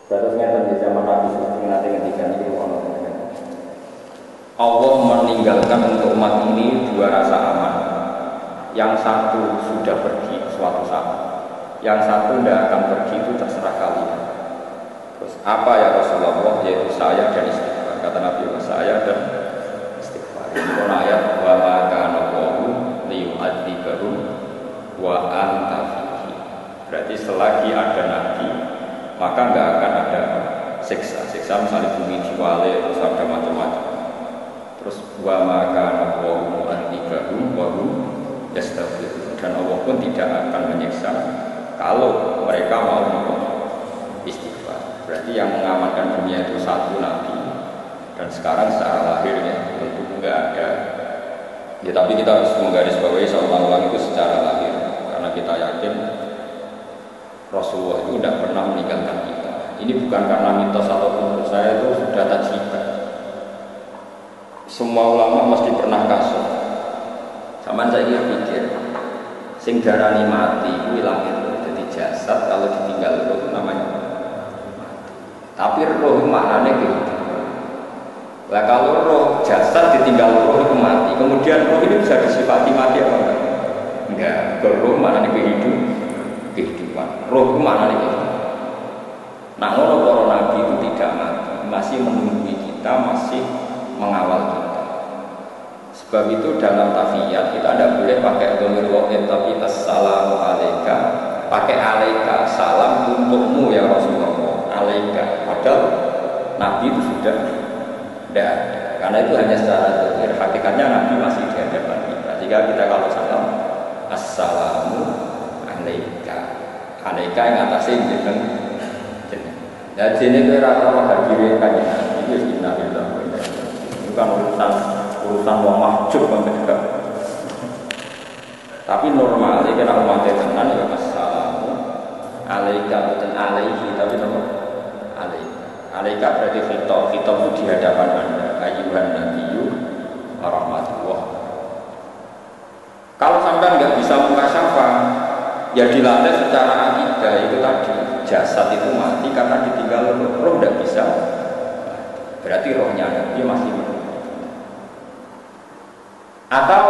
Terus ngeten di zaman Nabi sallallahu alaihi wasallam itu ono Allah meninggalkan untuk umat ini dua rasa aman. Yang satu sudah pergi suatu saat, yang satu tidak akan pergi, itu terserah kalian. Terus apa ya Rasulullah? Yaitu saya dan istighfar. Kata Nabi, saya dan istighfar. Ini ayat wa ma kana Allahu liyu'adzibahum wa anta fihi. Berarti selagi ada Nabi, maka nggak akan ada siksa. Siksa misalnya bumi diwale, terus ada macam-macam. Terus wa ma kana Allahu mu'adzibahum wa hum yastaghfirun. Dan Allah pun tidak akan menyiksa kalau mereka mau istighfar. Berarti yang mengamankan dunia itu satu Nabi. Dan sekarang secara lahirnya tentu nggak ada. Ya tapi kita harus menggarisbawahi seolah-olah itu secara lahir, karena kita yakin Rasulullah itu tidak pernah meninggalkan kita. Ini bukan karena mitos ataupun menurut saya itu sudah tajriban. Semua ulama mesti pernah kasus. Sama saya pikir, sing darani mati itu lahir, jadi jasad kalau ditinggal roh itu namanya mati. Tapi roh maknanya gitu. Lah kalau roh jasad ditinggal roh itu mati, kemudian roh ini bisa disifati mati apa enggak? Enggak. Roh maknanya kehidupan. Roh itu maknanya kehidupan. Nah, para nabi itu tidak mati, masih menunggu kita, masih mengawal kita. Sebab itu dalam tafiyat kita tidak boleh pakai dhamir wa'id, tapi assalamu alaika, pakai alaika, salam untukmu ya Rasulullah, alaika. Padahal Nabi itu sudah tidak ada, karena itu hanya secara dhamir. Hakikatnya Nabi masih di hadapan kita. Jika kita kalau salam assalamu alaika, alaika yang atasnya jeneng. Dan sini itu rata-rata hadirin kan ya, itu innalillahi wa inna ilaihi raji'un. Itu kan urusan wong mahjub kan juga. Tapi normal iki nek umatnya tenan ya assalamu alaika bukan alaihi, tapi nomor alaika. Alaika berarti khitab itu di hadapan Anda, ayyuhan nabiyyu warahmatullah. Kalau sampai nggak bisa mukasyafah, ya dilatih secara akidah itu tadi. Jasad itu mati karena ditinggal roh tidak bisa. Berarti rohnya Nabi masih hidup. Atau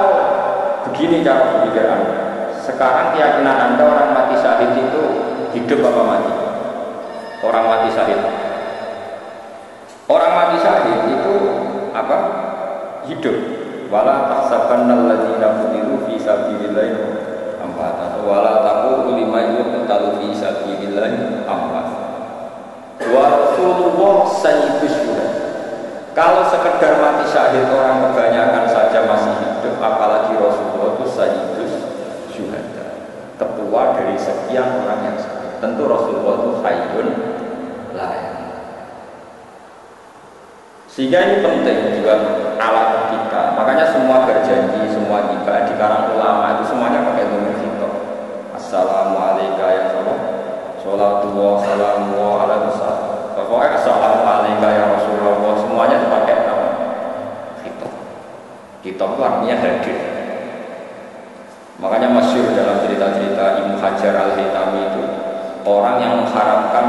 begini cara berpikir Anda. Sekarang keyakinan Anda orang mati syahid itu hidup apa mati? Orang mati syahid. Orang mati syahid itu apa? Hidup. Wala tahsabannal ladzina qutilu fi sabilillah amwatan wala taqulu liman yuqtalu fi sabilillah amwat. Wa Rasulullah sayyidus syuhada. Kalau sekedar mati syahid orang kebanyakan saja masih hidup, apalagi Rasulullah itu sayyidus syuhada, ketua dari sekian orang yang syahid. Tentu Rasulullah itu hayyun la yamut. Sehingga ini penting juga alat kita. Makanya semua berjanji, semua tiba di kalangan ulama itu semuanya pakai dhamir khitab. Assalamualaikum ya Rasulullah. Sholawatullah, salamullah alaihi wasallam. Pokoknya assalamualaikum ya Rasulullah. Semuanya dipakai apa? Khitab. Khitab itu artinya hadir. Makanya masyhur dalam cerita-cerita Ibnu Hajar Al-Haytami itu orang yang mengharamkan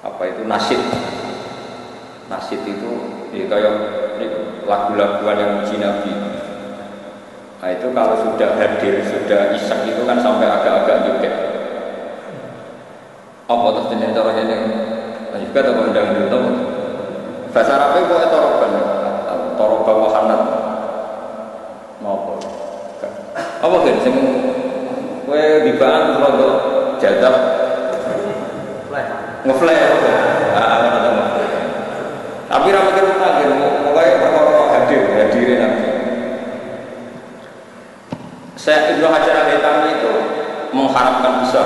apa itu nasyid. Nasyid itu ya kayak lagu-laguan yang puji Nabi. Nah itu kalau sudah hadir, sudah isak itu kan sampai agak-agak joget. Apa terus jenis cara ini? Nah juga tak undang itu. Bahasa Arabnya kok toroban, toroban wahanat. Mau apa kan? Sing kue bibaan rodo jadab, ngeflare. Tapi rapat kita terakhir, mulai perkara hadirin Nabi. Saya Ibnu Hajar Al-Haytami itu mengharapkan besar.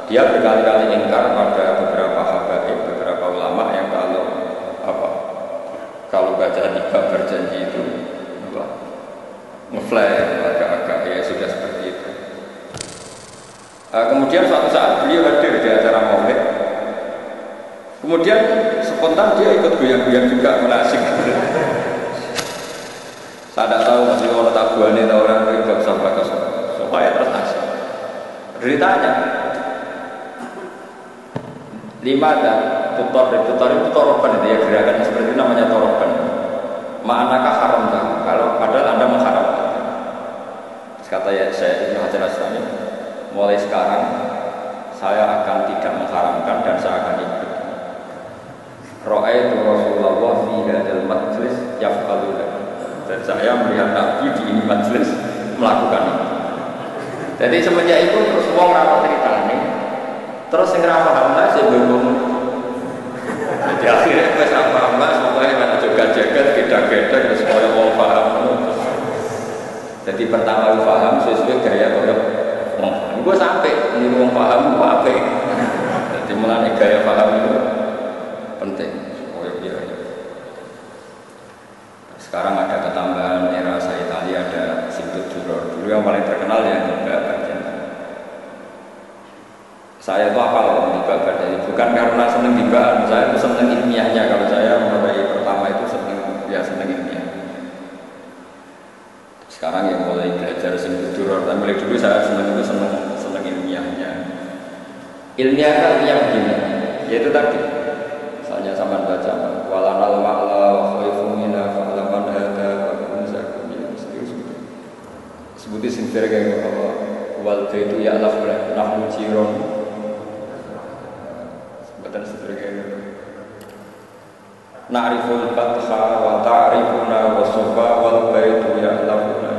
Dia berkali-kali ingkar pada beberapa habaib, beberapa ulama yang kalau baca tiga berjanji itu ngeflare agak-agak ya sudah seperti itu. Kemudian suatu saat beliau hadir di acara maulid. Kemudian spontan dia ikut goyang-goyang juga, menasik. Saya tidak tahu masih kalau tabuannya atau orang itu nggak usah bagus supaya terus asik. Beritanya Lima dan tutor itu toroban itu ya, gerakan seperti itu namanya toroban. Ma'anaka haram tak? Kalau padahal Anda mengharamkan. Kata ya saya Ibnu Hajar Asqalani, mulai sekarang saya akan tidak mengharamkan dan saya akan ikut. Ra'aitu Rasulullah fi hadzal majlis yaf'alu. Dan saya melihat Nabi di ini majlis melakukan itu. Jadi semenjak itu terus wong ra cerita ini. Terus sing ra paham lah sing bingung. Jadi akhirnya wis apa Mas, pokoke ana joget-joget, gedak-gedak terus koyo wong paham. Jadi pertama lu paham sesuai gaya koyo wong paham. Gue sampai niru wong paham ku apik. Jadi mulane gaya paham itu penting. Sekarang ada ketambahan era saya Italia ada Simtud Duror. Dulu yang paling terkenal ya Mbak Bajan. Saya itu apal Mbak Bajan. Bukan karena seneng dibaan, saya itu seneng ilmiahnya. Kalau saya mulai pertama itu seneng ilmiah. Sekarang ya mulai belajar Simtud Duror. Tapi mulai dulu saya seneng ilmiahnya. Ilmiahnya yang begini, yaitu tadi. Misalnya sama baca walanal ma'la wa khaifu mina fa'laman hada wa kunzakum sebuti sinfir kayak apa wal baitu ya'laf nahnu jiron sebutan sinfir kayak gitu na'riful fatha wa ta'rifuna wa sufa wal baitu ya'lafuna.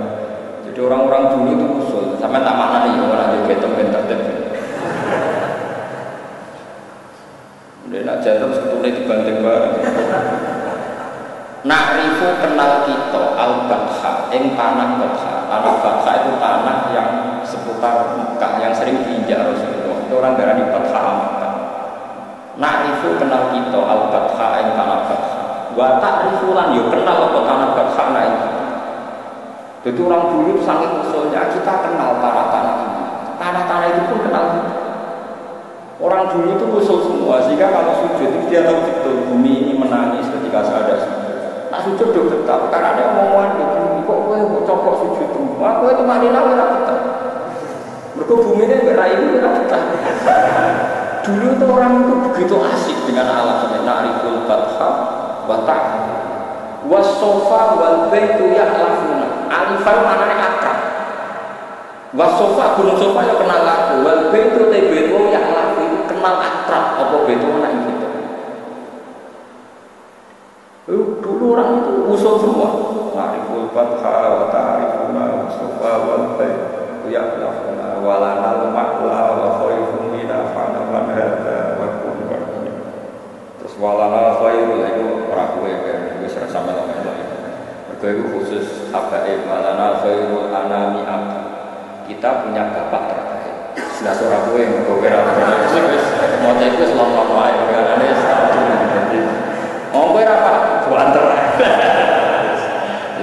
Jadi orang-orang dulu itu usul sampai tak makna nih orang juga bentar-bentar udah nak jatuh sebetulnya dibanting bareng. Na'rifu kenal kita al-Batha ing tanah Batha. Tanah Batha itu tanah yang seputar Mekah yang sering diinjak Rasulullah. Itu orang darah di Batha Mekah. Na'rifu kenal kita al-Batha ing tanah Batha. Wa ta'rifu lan yo kenal apa tanah Batha nah itu. Jadi orang dulu saking usulnya kita kenal tanah-tanah ini. Tanah-tanah itu pun kenal kita. Orang dulu itu usul semua, sehingga kalau sujud itu dia tahu betul bumi ini menangis ketika saya ada sujud. Nah sujud udah betah, karena ada omongan di bumi, kok gue mau copok sujud itu? Wah gue itu manina gue betah. Mereka bumi ini berai itu betah. Dulu itu orang itu begitu asik dengan alam seperti na'riful batha wa ta'ala was-sofa wal baitu ya'lafuna. Alifan maknanya akrab. Was-sofa gunung sofa ya kenal aku, wal baitu tebetu ya'lafu kenal akrab apa baitu anak itu. Dulu orang itu usul semua. Na'riful batha wa ta'rifuna was-sofa wal baitu ya'lafuna walanal ma'la wa khaifun mina fa'naman hadha wa kunwarni. Terus walanal khairul itu orang gue kan gue serasa melomel mereka itu khusus habaib walanal khairul anami abdi. Kita punya bapak terbaik sudah seorang gue yang berkobar mau cek gue selama wae karena ini mau gue apa bukan terbaik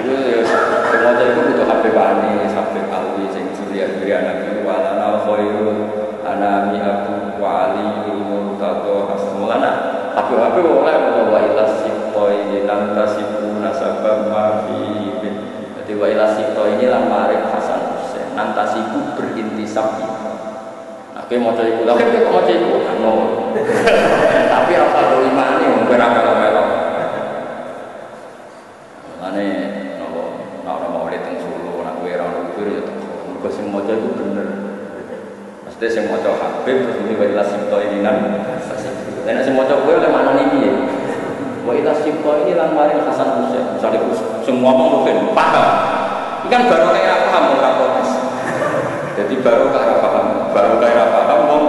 itu mau cek gue butuh habib ani habib alwi yang surya nabi walanal khairul anami abu wali murtado asmulana habib oleh wa ilas sipoi nantasibu nasabah mafi. Jadi wa ilas sipoi ini lah marik hasan Husain nantasibu berintisab. Nah kowe maca iku lha kowe kok maca iku anu tapi apa imane wong ora melok. Mane nopo maulid teng Solo nek kowe ora ngukur ya mergo sing maca iku bener. Mesti sing maca Habib terus muni wa ilas sipoi ini nantasibu. Nek sing maca kowe oleh maknane piye? Wa ila sibqa ini lan maring Hasan Husain. Misale semua ngomong mungkin paham. Ikan baru kayak paham ora protes. Jadi baru kayak paham, baru kayak paham wong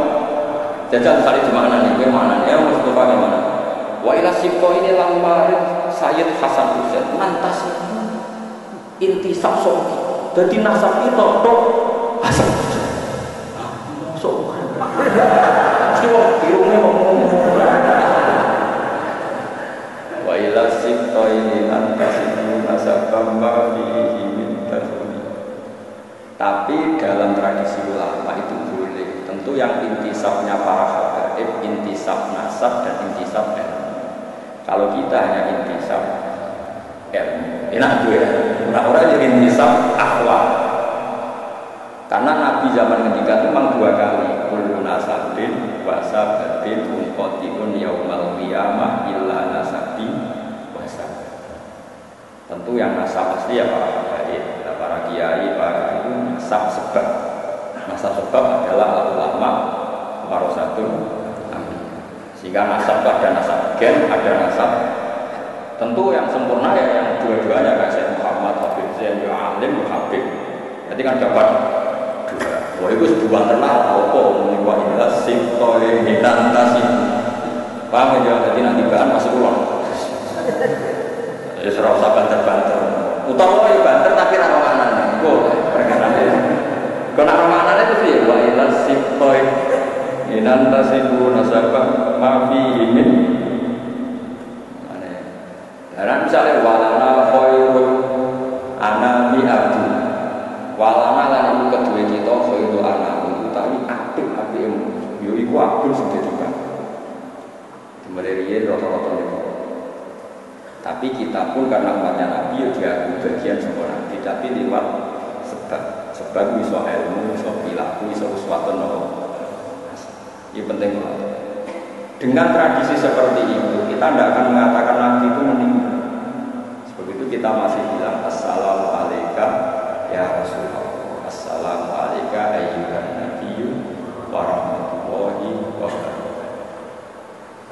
jajal kali di mana nih? Mana ya Mustafa di mana? Wa ila sibqa ini lan maring Sayyid Hasan Husain nantas intisab soki. Dadi nasab itu tok Hasan Husain. Masuk. Siapa irungnya ngomong. Wa ila sibqaini antasibu nasabam ma fihi min tadhuni. Tapi dalam tradisi ulama itu boleh. Tentu yang intisabnya para habaib, intisab nasab dan intisab ilmu. Kalau kita hanya intisab ilmu, enak tuh ya. Orang-orang yang intisab akhlak. Karena Nabi zaman ketika itu memang dua kali kullu nasabin wa sabatin munqati'un yaumal qiyamah illa nasabi wasab. Tentu yang nasab pasti ya para habaib, para kiai, para itu nasab sebab. Nasab sebab adalah ulama warasatul anbiya. Sehingga nasab itu ada nasab gen, ada nasab. Tentu yang sempurna ya yang dua-duanya kayak Syekh Muhammad Habib Zain, ya alim, ya habib. Jadi kan dapat dua. Wah itu dua terkenal apa? Wa ila siftoy hinan tasib. Paham ya? Jadi nanti bahan masuk ulang. Ya serau banter-banter. Utawa ya banter tapi ra romanane. Boleh perkara ini. Kalau nak romanane itu sih wa ila siftoy hinan tasibu nasabah ma fihi min. Karena misalnya walana khairul anami abdu walana lan iku kedue kita khairul anami utawi apik-apike yo iku abdul sing juga. Kemudian rata-rata niku. Tapi kita pun karena umatnya Nabi ya diaku bagian saka Nabi tapi lewat sebab iso ilmu, iso perilaku, iso uswatun nopo. Ini penting banget. Dengan tradisi seperti itu, kita tidak akan mengatakan Nabi itu meninggal. Sebab itu kita masih bilang Assalamu alayka ya Rasulullah, Assalamu alayka ayyuhan nabiyyu wa rahmatullahi wa barakatuh.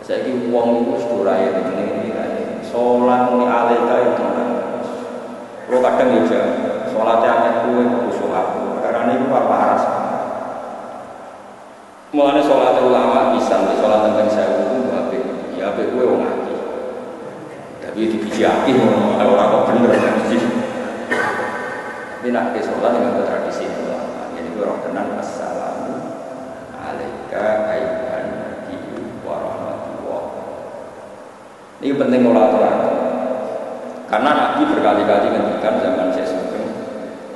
Saya ini uang itu sedurai ini sholat ini alayka itu kalau kadang aja sholatnya akan kue khusyuk aku karena ini apa haras. Mulanya sholat ulama bisa, sholat tentang saya itu habis, ya habis gue orang lagi. Tapi dibiji api, orang kok bener kan sih. Tapi nak ke sholat dengan tradisi ulama, jadi gue orang kenal assalamu alayka ayyuhan nabiyyu wa rahmatullah. Ini penting ulama. Karena Nabi berkali-kali ngendikan zaman Syekh Sugeng,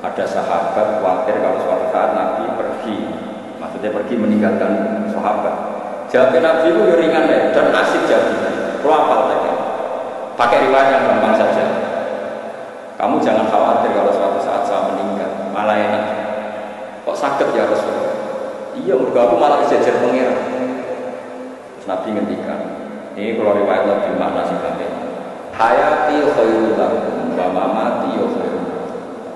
ada sahabat khawatir kalau suatu saat Nabi pergi. Maksudnya pergi meninggalkan sahabat. Jawab Nabi itu ringan ya, dan asik jawabnya. Lo hafal saja. Pakai riwayat yang gampang saja. Kamu jangan khawatir kalau suatu saat saya meninggal, malah enak. Kok sakit ya Rasulullah? Iya, mergo aku malah kejejer pengira. Terus Nabi ngendikan, ini kalau riwayat lebih makna sih kabeh. Hayati khairul lakum wa mamati khairul.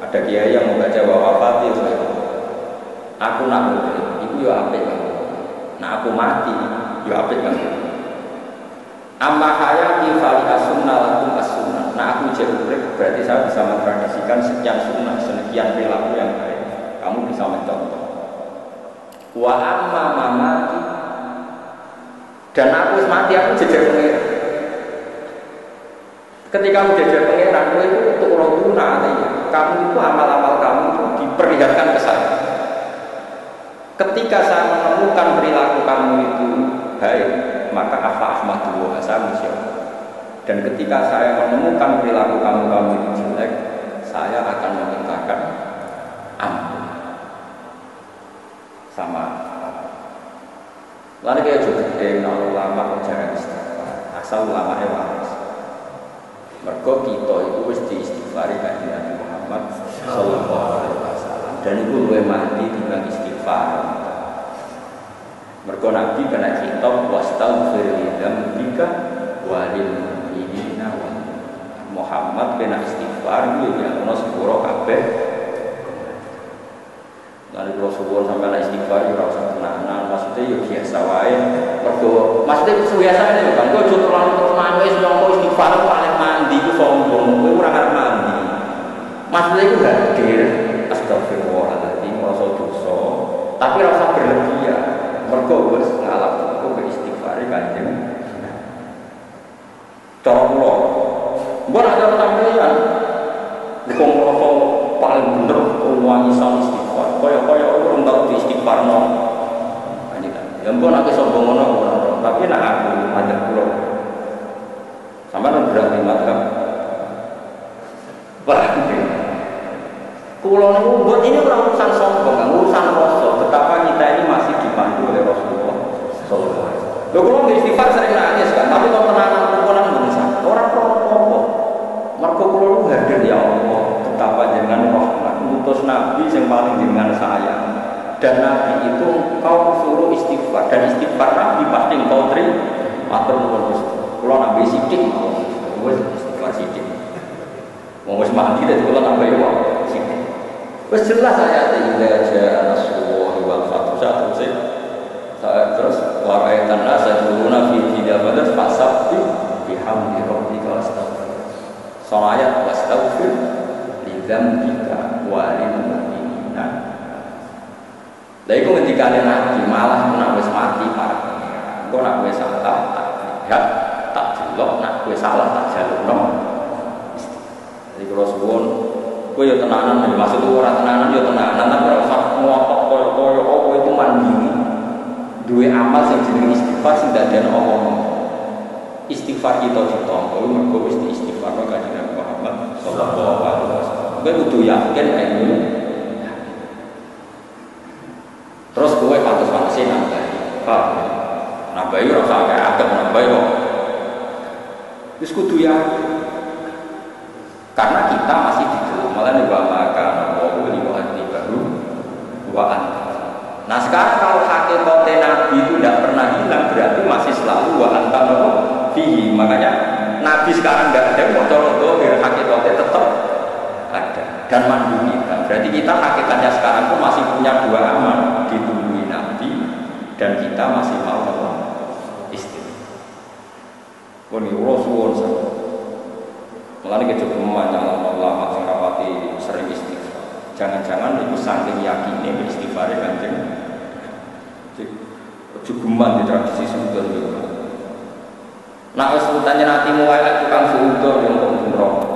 Ada kiai yang membaca wa wafati khairul. Aku nak urip, itu ya apik kan. Nah aku mati, ya apik kan. Amma hayati fali as-sunnah lakum as-sunnah. Nah aku jadi urip, berarti saya bisa mentradisikan sekian sunnah, sekian perilaku yang baik. Kamu bisa mencontoh. Wa amma mamati. Dan aku mati, aku jejer pengira. Ketika aku jejer pengira, aku itu untuk rohuna artinya. Kamu itu amal-amal kamu itu diperlihatkan ke saya. Ketika saya menemukan perilaku kamu itu baik, maka ahmadullah saya bersyukur. Dan ketika saya menemukan perilaku kamu itu jelek, saya akan memintakan ampun. Sama. Lalu kayak juga kalau ulama jarang istighfar, asal ulama waras. Mergo kita itu wis diistighfari kanjeng Nabi Muhammad sallallahu alaihi wasallam. Dan itu luwih mati dibanding istighfar. Mergo Nabi kena kitab wastaghfir li dzambika walil mu'minina wal Muhammad kena istighfar iki ya ono sepuro kabeh. Lalu Rasulullah sampai istighfar ora usah tenanan, maksudnya ya biasa wae. Mergo maksudnya biasa ae kan kok terlalu terus nyongko istighfar paling mandi ku sombong, kowe ora arep mandi. Maksudnya itu hadir astagfirullahaladzim rasa dosa, tapi rasa berlebihan. Mergo wis ngalap kok istighfar kanjeng. Cara kula mbok ada tampilan wong rasa paling bener wangi sang istighfar. Kaya orang tau di istighfarno. Ini kan. Ya mbok nek sombong ngono, tapi nek aku ada kula. Sampeyan berarti madzhab. Kulo niku buat ini urusan sombong, urusan rasa. Betapa kita ini masih dipandu oleh Rasulullah sallallahu alaihi wasallam. Lho kulo istighfar sering nangis kan, tapi kok tenanan kumpulan berusaha. Ora apa-apa. Mergo kulo lu hadir ya Allah, betapa jenengan rahmat ngutus nabi yang paling jenengan sayang. Dan nabi itu kau suruh istighfar dan istighfar nabi pasti engkau terima. matur nuwun Gusti. Kula nambahi sithik mawon. Wis istighfar sithik. Wong wis mati dadi kula nambahi wae sithik. Wis jelas ayate idza jaa nasrullahi wal fathu terus wa ra'aitan nasa yadkhuluna fi hidayah fasabbih bihamdi rabbika wastaghfir. Ayat wastaghfir lidzambika wa lil mu'minina. Lha iku ngendikane Nabi malah nek wis mati para pengira. Engko nek wis salah tak lihat, tak delok, nek wis salah tak jalukno. Jadi kula suwun kowe yo tenanan, maksud ora tenanan yo tenanan, tapi ora usah ngotot koyo-koyo apa itu mandiri. Duwe amal sing jenenge istighfar sing dadekno apa. Istighfar kita ditampa mergo wis istighfar karo Kanjeng Nabi Muhammad sallallahu alaihi wasallam. Kowe kudu yakin nek ngono. Terus kowe pantes-pantese nambahi. Pak, nambahi ora usah akeh nambahi kok. Wis kudu yakin. Karena kita masih di dalam malah wa maka wa li wa'ati baru wa anta. Nah sekarang kalau hakikate Nabi itu tidak pernah hilang berarti masih selalu wa anta fihi. Makanya Nabi sekarang tidak ada motor biar hakikatnya tetap ada dan mandu kita. Berarti kita hakikatnya sekarang pun masih punya dua amal, ditungguin Nabi dan kita masih mau istighfar. Woni Rasulullah SAW. Mulane kejogeman nyalon ulama sing rapati sering istighfar. Jangan-jangan itu saking yakine istighfar Kanjeng. Kejogeman di tradisi sunnah juga. Nak wis utane natimu wae tukang suudon yang umroh.